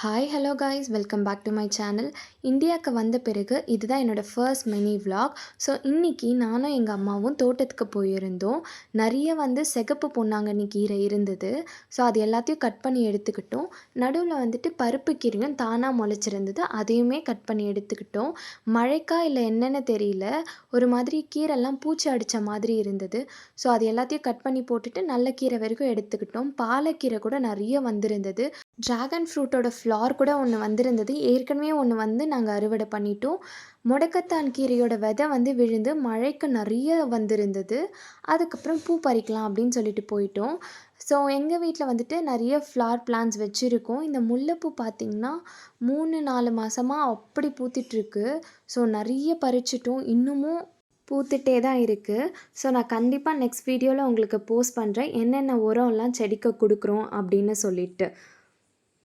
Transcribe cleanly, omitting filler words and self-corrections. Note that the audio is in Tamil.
Hi hello guys welcome back to my channel. இந்தியாவுக்கு வந்த பிறகு இதுதான் என்னோடய ஃபர்ஸ்ட் மினி விலாக். ஸோ இன்றைக்கி நானும் எங்கள் அம்மாவும் தோட்டத்துக்கு போயிருந்தோம். நிறைய சிகப்பு பொன்னாங்கண்ணி கீரை இருந்தது. ஸோ அது எல்லாத்தையும் கட் பண்ணி எடுத்துக்கிட்டோம். நடுவில் பருப்பு கீரையும் தானாக முளைச்சிருந்தது, அதையுமே கட் பண்ணி எடுத்துக்கிட்டோம். மழைக்கா இல்லை என்னென்னு தெரியல, ஒரு மாதிரி கீரைலாம் பூச்சி அடித்த மாதிரி இருந்தது. ஸோ அது எல்லாத்தையும் கட் பண்ணி போட்டுட்டு நல்ல கீரை வரைக்கும் எடுத்துக்கிட்டோம். பாலக்கீரை கூட நிறைய வந்திருந்தது. ட்ராகன் ஃப்ரூட்டோட ஃப்ளார் கூட ஒன்று வந்திருந்தது. ஏற்கனவே ஒன்று நாங்கள் அறுவடை பண்ணிட்டோம். முடக்கத்தான் கீரையோட விதை விழுந்து மழைக்கு நிறைய வந்திருந்தது. அதுக்கப்புறம் பூ பறிக்கலாம் அப்படின்னு சொல்லிட்டு போயிட்டோம். ஸோ எங்கள் வீட்டில் நிறைய ஃப்ளார் பிளான்ட்ஸ் வச்சுருக்கோம். இந்த முல்லைப்பூ பார்த்திங்கன்னா 3-4 மாதமாக அப்படி பூத்துட்ருக்கு. ஸோ நிறைய பறிச்சிட்டோம். இன்னமும் பூத்துட்டே தான் இருக்குது. ஸோ நான் கண்டிப்பாக நெக்ஸ்ட் வீடியோவில் உங்களுக்கு போஸ்ட் பண்ணுறேன், என்னென்ன உரம்லாம் செடிக்கு கொடுக்குறோம் அப்படின்னு சொல்லிட்டு.